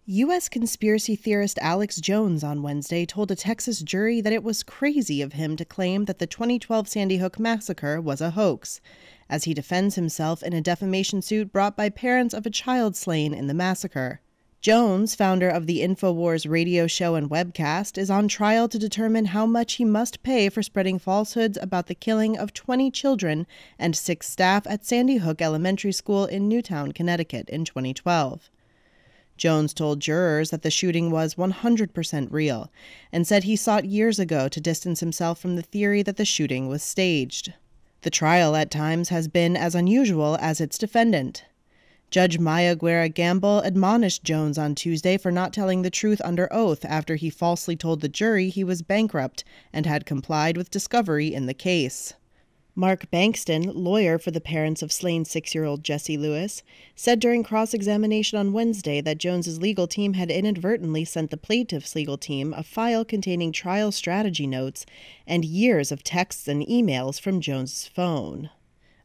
U.S. conspiracy theorist Alex Jones on Wednesday told a Texas jury that it was crazy of him to claim that the 2012 Sandy Hook massacre was a hoax, as he defends himself in a defamation suit brought by parents of a child slain in the massacre. Jones, founder of the InfoWars radio show and webcast, is on trial to determine how much he must pay for spreading falsehoods about the killing of 20 children and 6 staff at Sandy Hook Elementary School in Newtown, Connecticut in 2012. Jones told jurors that the shooting was 100% real and said he sought years ago to distance himself from the theory that the shooting was staged. The trial at times has been as unusual as its defendant. Judge Maya Guerra Gamble admonished Jones on Tuesday for not telling the truth under oath after he falsely told the jury he was bankrupt and had complied with discovery in the case. Mark Bankston, lawyer for the parents of slain 6-year-old Jesse Lewis, said during cross-examination on Wednesday that Jones's legal team had inadvertently sent the plaintiff's legal team a file containing trial strategy notes and years of texts and emails from Jones's phone.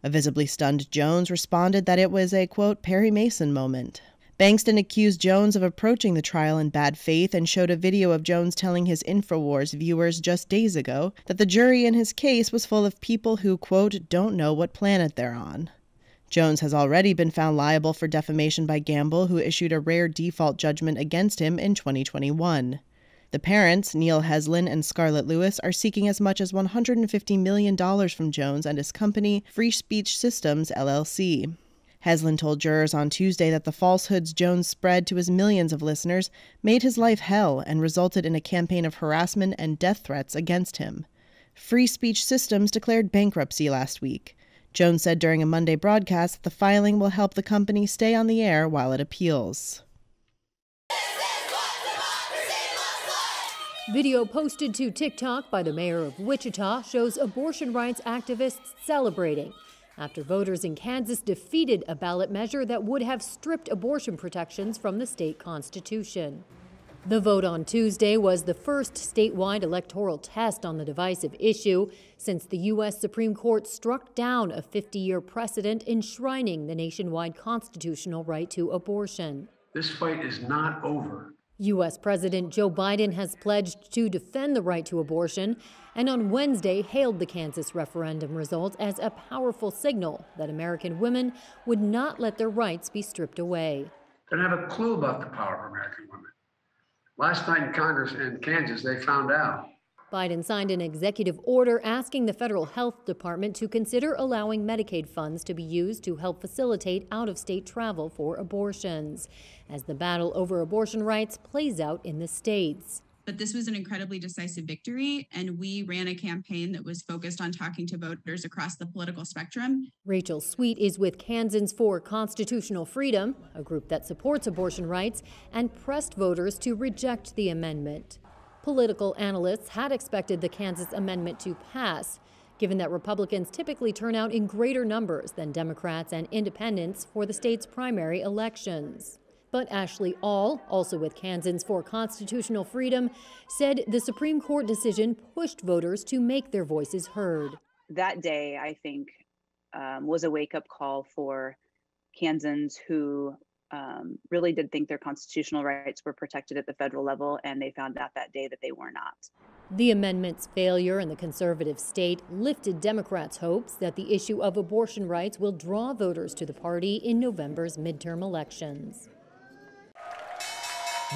A visibly stunned Jones responded that it was a, quote, Perry Mason moment. Bankston accused Jones of approaching the trial in bad faith and showed a video of Jones telling his InfoWars viewers just days ago that the jury in his case was full of people who, quote, don't know what planet they're on. Jones has already been found liable for defamation by Gamble, who issued a rare default judgment against him in 2021. The parents, Neil Heslin and Scarlett Lewis, are seeking as much as $150 million from Jones and his company, Free Speech Systems, LLC. Heslin told jurors on Tuesday that the falsehoods Jones spread to his millions of listeners made his life hell and resulted in a campaign of harassment and death threats against him. Free Speech Systems declared bankruptcy last week. Jones said during a Monday broadcast that the filing will help the company stay on the air while it appeals. Video posted to TikTok by the mayor of Wichita shows abortion rights activists celebrating after voters in Kansas defeated a ballot measure that would have stripped abortion protections from the state constitution. The vote on Tuesday was the first statewide electoral test on the divisive issue since the U.S. Supreme Court struck down a 50-year precedent enshrining the nationwide constitutional right to abortion. This fight is not over. U.S. President Joe Biden has pledged to defend the right to abortion and on Wednesday hailed the Kansas referendum result as a powerful signal that American women would not let their rights be stripped away. They don't have a clue about the power of American women. Last night in Congress in Kansas, they found out. Biden signed an executive order asking the federal health department to consider allowing Medicaid funds to be used to help facilitate out-of-state travel for abortions, as the battle over abortion rights plays out in the states. But this was an incredibly decisive victory, and we ran a campaign that was focused on talking to voters across the political spectrum. Rachel Sweet is with Kansans for Constitutional Freedom, a group that supports abortion rights, and pressed voters to reject the amendment. Political analysts had expected the Kansas amendment to pass, given that Republicans typically turn out in greater numbers than Democrats and independents for the state's primary elections. But Ashley All, also with Kansans for Constitutional Freedom, said the Supreme Court decision pushed voters to make their voices heard. That day, I think, was a wake-up call for Kansans who really did think their constitutional rights were protected at the federal level, and they found out that day that they were not. The amendment's failure in the conservative state lifted Democrats' hopes that the issue of abortion rights will draw voters to the party in November's midterm elections.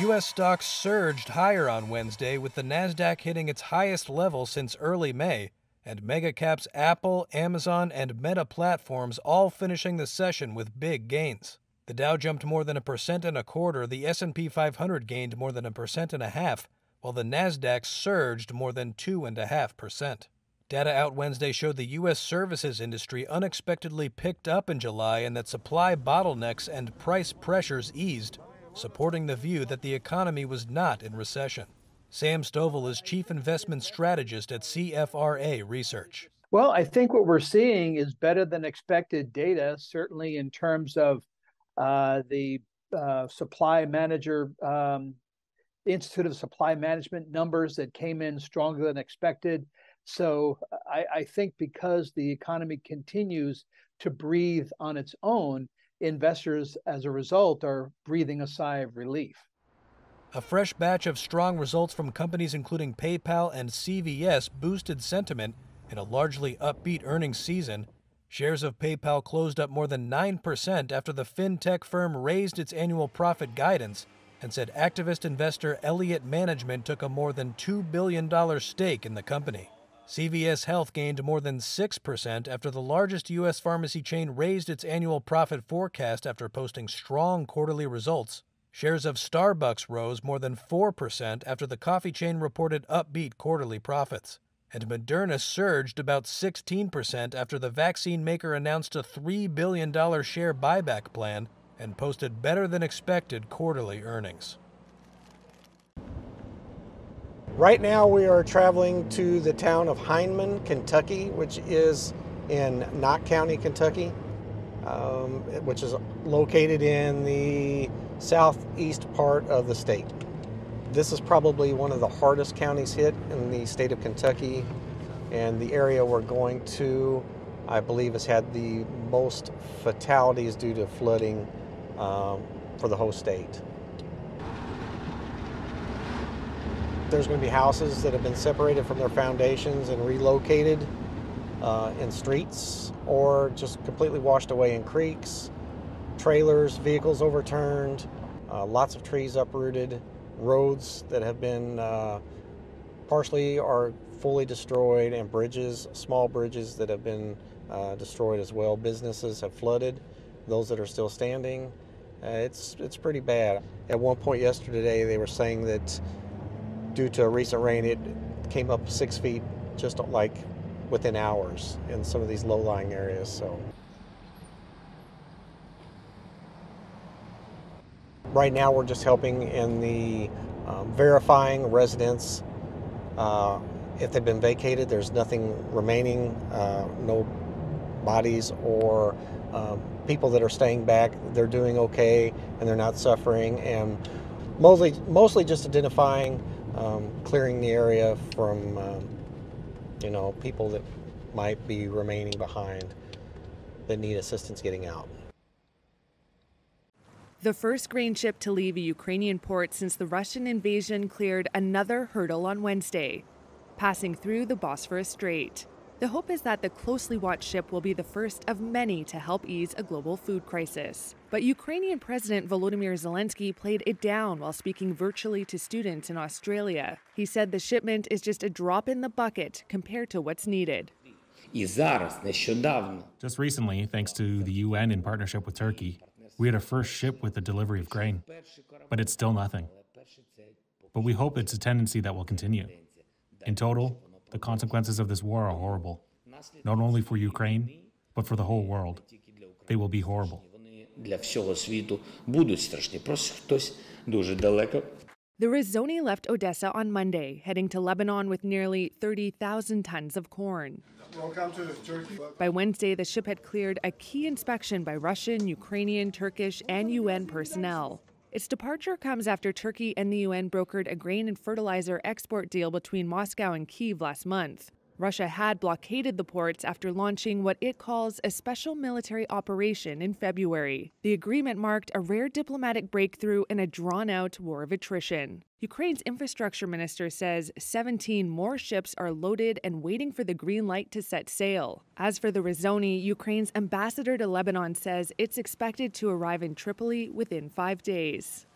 U.S. stocks surged higher on Wednesday, with the Nasdaq hitting its highest level since early May, and mega caps Apple, Amazon, and Meta platforms all finishing the session with big gains. The Dow jumped more than 1.25%, the S&P 500 gained more than 1.5%, while the Nasdaq surged more than 2.5%. Data out Wednesday showed the U.S. services industry unexpectedly picked up in July and that supply bottlenecks and price pressures eased, supporting the view that the economy was not in recession. Sam Stovall is chief investment strategist at CFRA Research. Well, I think what we're seeing is better than expected data, certainly in terms of the supply manager, the Institute of Supply Management numbers that came in stronger than expected. So I think because the economy continues to breathe on its own, investors, as a result, are breathing a sigh of relief. A fresh batch of strong results from companies including PayPal and CVS boosted sentiment in a largely upbeat earnings season. Shares of PayPal closed up more than 9% after the fintech firm raised its annual profit guidance and said activist investor Elliott Management took a more than $2 billion stake in the company. CVS Health gained more than 6% after the largest U.S. pharmacy chain raised its annual profit forecast after posting strong quarterly results. Shares of Starbucks rose more than 4% after the coffee chain reported upbeat quarterly profits. And Moderna surged about 16% after the vaccine maker announced a $3 billion share buyback plan and posted better than expected quarterly earnings. Right now we are traveling to the town of Hindman, Kentucky, which is in Knott County, Kentucky, which is located in the southeast part of the state. This is probably one of the hardest counties hit in the state of Kentucky, and the area we're going to, I believe, has had the most fatalities due to flooding for the whole state. There's going to be houses that have been separated from their foundations and relocated in streets, or just completely washed away in creeks, trailers, vehicles overturned, lots of trees uprooted, roads that have been partially or fully destroyed, and bridges, small bridges that have been destroyed as well. Businesses have flooded, those that are still standing. It's pretty bad. At one point yesterday, they were saying that due to a recent rain, it came up 6 feet just like within hours in some of these low-lying areas. So right now we're just helping in the verifying residents. If they've been vacated, there's nothing remaining, no bodies or people that are staying back. They're doing okay and they're not suffering, and mostly just identifying, clearing the area from people that might be remaining behind that need assistance getting out. The first grain ship to leave a Ukrainian port since the Russian invasion cleared another hurdle on Wednesday, passing through the Bosphorus Strait. The hope is that the closely watched ship will be the first of many to help ease a global food crisis. But Ukrainian President Volodomyr Zelenskiy played it down while speaking virtually to students in Australia. He said the shipment is just a drop in the bucket compared to what's needed. Just recently, thanks to the UN in partnership with Turkey, we had our first ship with the delivery of grain, but it's still nothing. But we hope it's a tendency that will continue. In total, the consequences of this war are horrible, not only for Ukraine, but for the whole world. They will be horrible. The Rizzoni left Odessa on Monday, heading to Lebanon with nearly 30,000 tons of corn. Welcome to Turkey. By Wednesday, the ship had cleared a key inspection by Russian, Ukrainian, Turkish, and UN personnel. Its departure comes after Turkey and the UN brokered a grain and fertilizer export deal between Moscow and Kyiv last month. Russia had blockaded the ports after launching what it calls a special military operation in February. The agreement marked a rare diplomatic breakthrough in a drawn-out war of attrition. Ukraine's infrastructure minister says 17 more ships are loaded and waiting for the green light to set sail. As for the Rizzoni, Ukraine's ambassador to Lebanon says it's expected to arrive in Tripoli within 5 days.